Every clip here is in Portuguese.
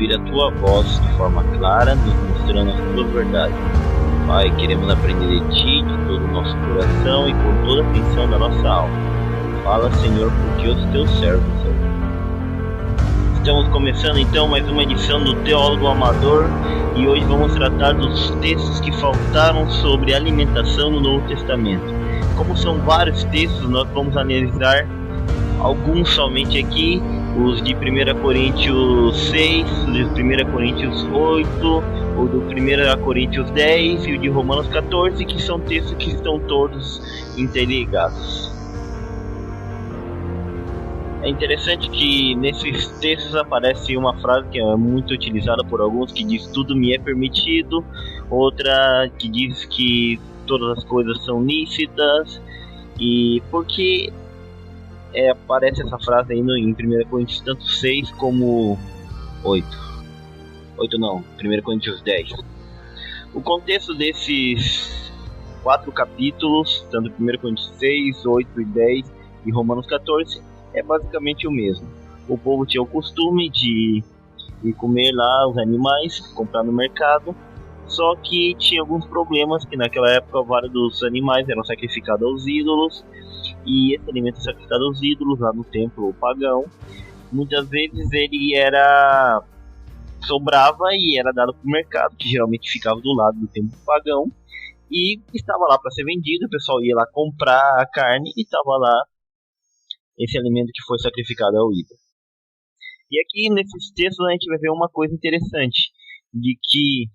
ouvir a tua voz de forma clara, nos mostrando as tuas verdades. Pai, queremos aprender de ti, de todo o nosso coração e com toda a atenção da nossa alma. Fala, Senhor, porque os teus servos ouvem. Estamos começando então mais uma edição do Teólogo Amador e hoje vamos tratar dos textos que faltaram sobre alimentação no Novo Testamento. Como são vários textos, nós vamos analisar alguns somente aqui, os de 1 Coríntios 6, os de 1 Coríntios 8, o do 1 Coríntios 10 e o de Romanos 14, que são textos que estão todos interligados. É interessante que nesses textos aparece uma frase que é muito utilizada por alguns, que diz tudo me é permitido, outra que diz que todas as coisas são lícitas. E por que aparece essa frase aí em 1 Coríntios tanto 6 como 8? 8 não, 1 Coríntios 10. O contexto desses 4 capítulos, tanto 1 Coríntios 6, 8 e 10 e Romanos 14, é basicamente o mesmo. O povo tinha o costume de comer lá os animais, comprar no mercado, só que tinha alguns problemas, que naquela época vários dos animais eram sacrificados aos ídolos, e esse alimento sacrificado aos ídolos lá no templo pagão, muitas vezes ele sobrava e era dado para o mercado, que geralmente ficava do lado do templo pagão, e estava lá para ser vendido. O pessoal ia lá comprar a carne e estava lá esse alimento que foi sacrificado ao ídolo. E aqui nesses textos a gente vai ver uma coisa interessante, de que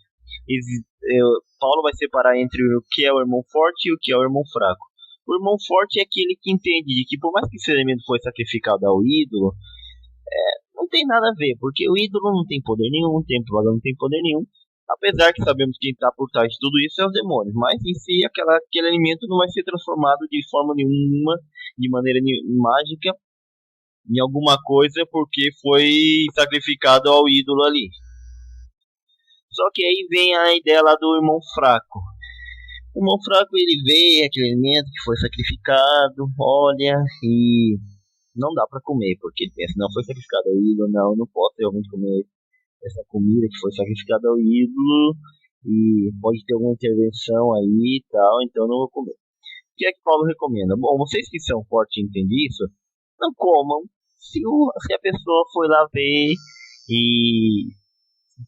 Paulo vai separar entre o que é o irmão forte e o que é o irmão fraco. O irmão forte é aquele que entende de que por mais que esse alimento foi sacrificado ao ídolo, não tem nada a ver, porque o ídolo não tem poder nenhum, o templo pagão não tem poder nenhum, apesar que sabemos que quem está por trás de tudo isso é os demônios, mas em si aquele alimento não vai ser transformado de forma nenhuma, de maneira mágica, em alguma coisa, porque foi sacrificado ao ídolo ali. Só que aí vem a ideia lá do irmão fraco. O irmão fraco, ele vê aquele alimento que foi sacrificado, olha, e não dá para comer, porque ele pensa, não foi sacrificado ao ídolo, não posso realmente comer essa comida que foi sacrificada ao ídolo, e pode ter alguma intervenção aí e tal, então não vou comer. O que é que Paulo recomenda? Bom, vocês que são fortes e entendem isso, não comam. Se a pessoa foi lá ver e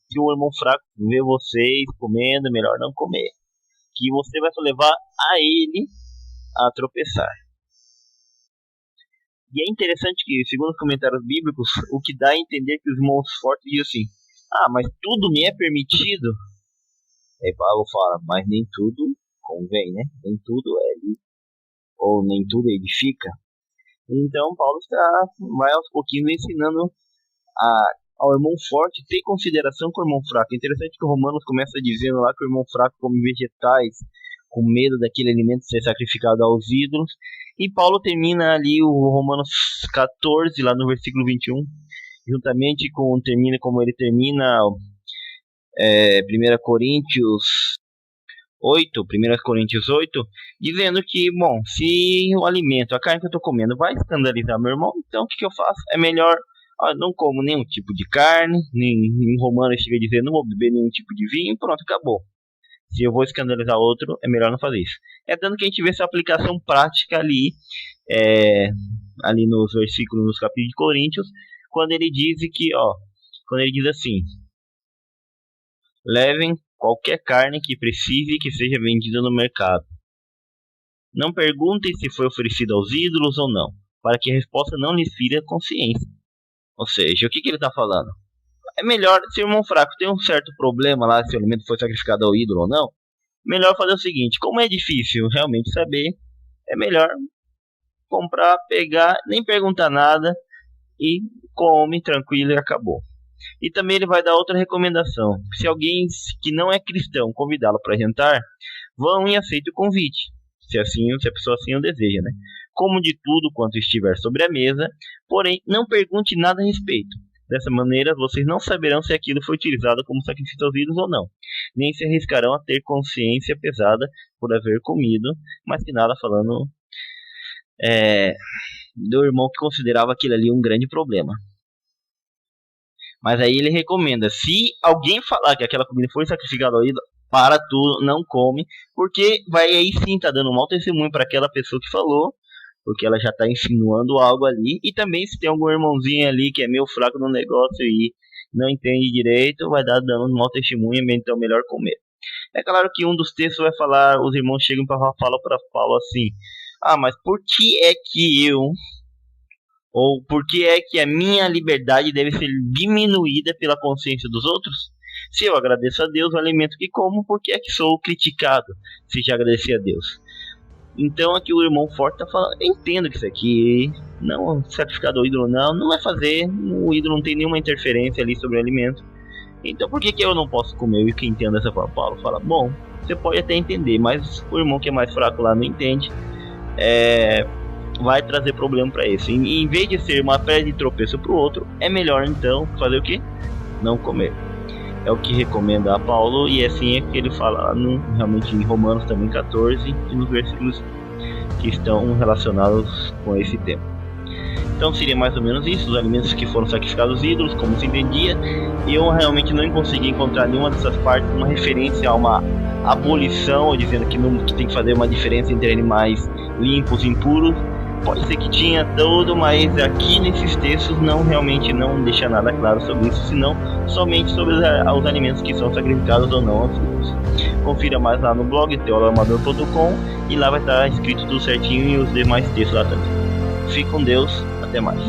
se o irmão fraco vê vocês comendo, melhor não comer, que você vai levar a ele a tropeçar. E é interessante que, segundo os comentários bíblicos, o que dá a entender que os irmãos fortes dizem assim, mas tudo me é permitido. Aí Paulo fala, mas nem tudo convém, né? Nem tudo ou nem tudo edifica. Então Paulo vai aos pouquinhos ensinando ao irmão forte ter consideração com o irmão fraco. É interessante que o Romanos começa dizendo lá que o irmão fraco come vegetais com medo daquele alimento ser sacrificado aos ídolos, e Paulo termina ali o Romanos 14 lá no versículo 21, juntamente como ele termina 1 Coríntios 8, dizendo que, bom, se o alimento, a carne que eu estou comendo vai escandalizar meu irmão, então o que eu faço? É melhor, não como nenhum tipo de carne, em Romano chega a dizer, não vou beber nenhum tipo de vinho, pronto, acabou. Se eu vou escandalizar outro, é melhor não fazer isso. É dando que a gente vê essa aplicação prática ali nos versículos, nos capítulos de Coríntios, quando ele diz assim, levem qualquer carne que precise e que seja vendida no mercado. Não perguntem se foi oferecido aos ídolos ou não, para que a resposta não lhes fira a consciência. Ou seja, o que ele está falando? É melhor, se o irmão fraco tem um certo problema lá, se o alimento foi sacrificado ao ídolo ou não, melhor fazer o seguinte, como é difícil realmente saber, é melhor comprar, pegar, nem perguntar nada e come tranquilo e acabou. E também ele vai dar outra recomendação, se alguém que não é cristão convidá-lo para jantar, vão e aceitem o convite, se a pessoa assim o deseja, né? Como de tudo quanto estiver sobre a mesa, porém não pergunte nada a respeito. Dessa maneira, vocês não saberão se aquilo foi utilizado como sacrifício aos ídolos ou não, nem se arriscarão a ter consciência pesada por haver comido, mas que nada falando do irmão que considerava aquilo ali um grande problema. Mas aí ele recomenda, se alguém falar que aquela comida foi sacrificada ao ídolo, para tudo, não come, porque vai aí sim tá dando um mau testemunho para aquela pessoa que falou, porque ela já tá insinuando algo ali, e também se tem algum irmãozinho ali que é meio fraco no negócio e não entende direito, vai dar dando um mau testemunho, então é melhor comer. É claro que um dos textos vai falar, os irmãos chegam para Paulo assim, mas por que é que eu, ou por que é que a minha liberdade deve ser diminuída pela consciência dos outros? Se eu agradeço a Deus o alimento que como, por que é que sou criticado se já agradeci a Deus? Então aqui o irmão forte está falando, eu entendo que isso aqui, não sacrificado ao ídolo não vai fazer, o ídolo não tem nenhuma interferência ali sobre o alimento. Então por que eu não posso comer? E quem entende essa forma, Paulo fala, bom, você pode até entender, mas o irmão que é mais fraco lá não entende, vai trazer problema para esse. Em vez de ser uma pedra de tropeço para o outro, é melhor então fazer o que? Não comer. É o que recomenda a Paulo, e assim é que ele fala realmente em Romanos também 14 e nos versículos que estão relacionados com esse tema. Então seria mais ou menos isso, os alimentos que foram sacrificados aos ídolos, como se entendia. Eu realmente não consegui encontrar nenhuma dessas partes uma referência a uma abolição, ou dizendo que tem que fazer uma diferença entre animais limpos e impuros. Pode ser que tinha tudo, mas aqui nesses textos realmente não deixa nada claro sobre isso, senão somente sobre os alimentos que são sacrificados ou não aos ídolos. Confira mais lá no blog teologamador.com e lá vai estar escrito tudo certinho e os demais textos lá também. Fique com Deus, até mais.